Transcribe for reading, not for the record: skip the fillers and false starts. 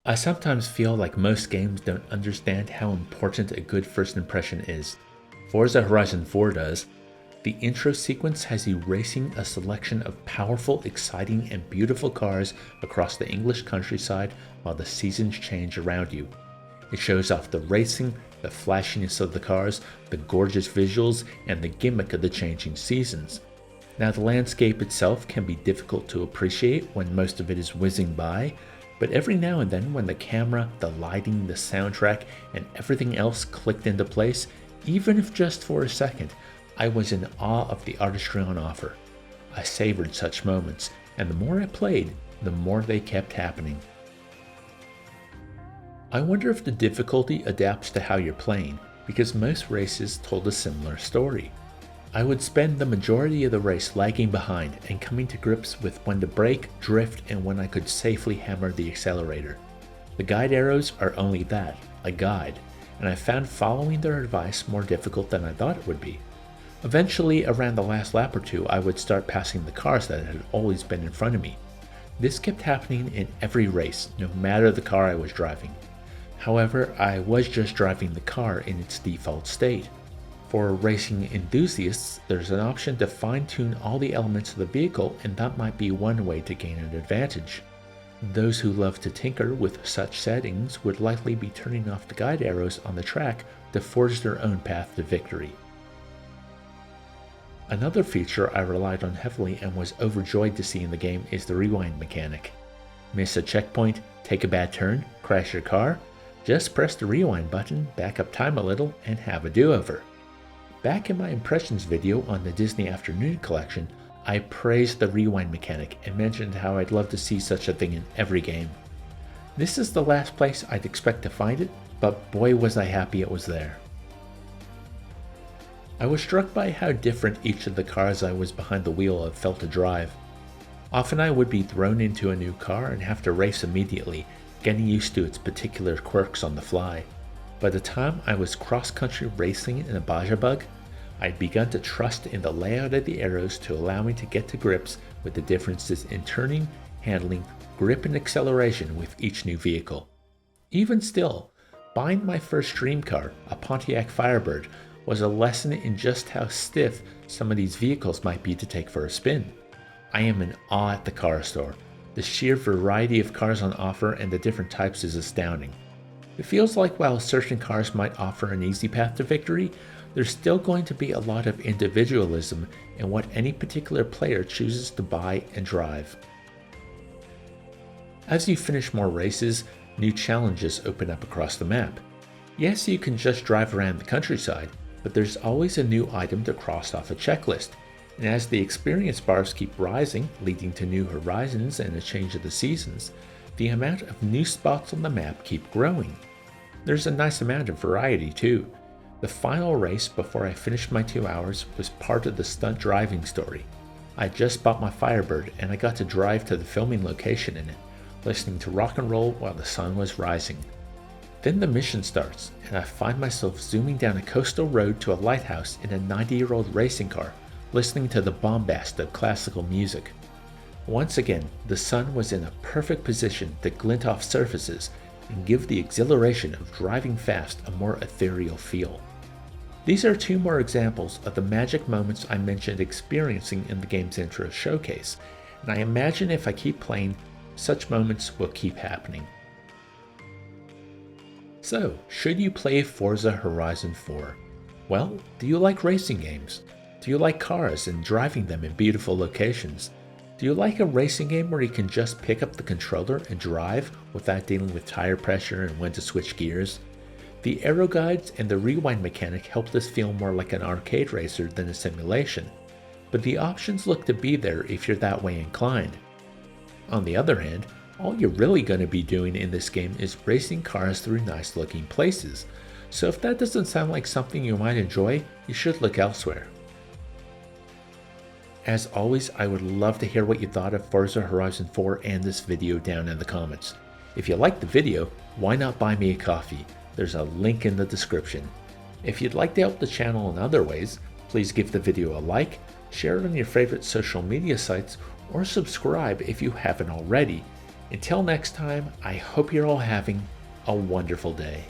I sometimes feel like most games don't understand how important a good first impression is. Forza Horizon 4 does. The intro sequence has you racing a selection of powerful, exciting, and beautiful cars across the English countryside while the seasons change around you. It shows off the racing, the flashiness of the cars, the gorgeous visuals, and the gimmick of the changing seasons. Now, the landscape itself can be difficult to appreciate when most of it is whizzing by, but every now and then when the camera, the lighting, the soundtrack, and everything else clicked into place, even if just for a second, I was in awe of the artistry on offer. I savored such moments, and the more I played, the more they kept happening. I wonder if the difficulty adapts to how you're playing, because most races told a similar story. I would spend the majority of the race lagging behind and coming to grips with when to brake, drift, and when I could safely hammer the accelerator. The guide arrows are only that, a guide, and I found following their advice more difficult than I thought it would be. Eventually, around the last lap or two, I would start passing the cars that had always been in front of me. This kept happening in every race, no matter the car I was driving. However, I was just driving the car in its default state. For racing enthusiasts, there's an option to fine-tune all the elements of the vehicle, and that might be one way to gain an advantage. Those who love to tinker with such settings would likely be turning off the guide arrows on the track to forge their own path to victory. Another feature I relied on heavily and was overjoyed to see in the game is the rewind mechanic. Miss a checkpoint, take a bad turn, crash your car? Just press the rewind button, back up time a little, and have a do-over. Back in my impressions video on the Disney Afternoon collection, I praised the rewind mechanic and mentioned how I'd love to see such a thing in every game. This is the last place I'd expect to find it, but boy was I happy it was there. I was struck by how different each of the cars I was behind the wheel of felt to drive. Often I would be thrown into a new car and have to race immediately, getting used to its particular quirks on the fly. By the time I was cross-country racing in a Bajabug, I'd begun to trust in the layout of the arrows to allow me to get to grips with the differences in turning, handling, grip, and acceleration with each new vehicle. Even still, buying my first dream car, a Pontiac Firebird, was a lesson in just how stiff some of these vehicles might be to take for a spin. I am in awe at the car store. The sheer variety of cars on offer and the different types is astounding. It feels like while certain cars might offer an easy path to victory, there's still going to be a lot of individualism in what any particular player chooses to buy and drive. As you finish more races, new challenges open up across the map. Yes, you can just drive around the countryside, but there's always a new item to cross off a checklist, and as the experience bars keep rising, leading to new horizons and a change of the seasons, the amount of new spots on the map keep growing. There's a nice amount of variety too. The final race before I finished my 2 hours was part of the stunt driving story. I just bought my Firebird and I got to drive to the filming location in it, listening to rock and roll while the sun was rising. Then the mission starts and I find myself zooming down a coastal road to a lighthouse in a 90-year-old racing car, listening to the bombast of classical music. Once again, the sun was in a perfect position to glint off surfaces and give the exhilaration of driving fast a more ethereal feel. These are 2 more examples of the magic moments I mentioned experiencing in the game's intro showcase, and I imagine if I keep playing, such moments will keep happening. So, should you play Forza Horizon 4? Well, do you like racing games? Do you like cars and driving them in beautiful locations? Do you like a racing game where you can just pick up the controller and drive without dealing with tire pressure and when to switch gears? The arrow guides and the rewind mechanic help this feel more like an arcade racer than a simulation, but the options look to be there if you're that way inclined. On the other hand, all you're really going to be doing in this game is racing cars through nice looking places, so if that doesn't sound like something you might enjoy, you should look elsewhere. As always, I would love to hear what you thought of Forza Horizon 4 and this video down in the comments. If you liked the video, why not buy me a coffee? There's a link in the description. If you'd like to help the channel in other ways, please give the video a like, share it on your favorite social media sites, or subscribe if you haven't already. Until next time, I hope you're all having a wonderful day.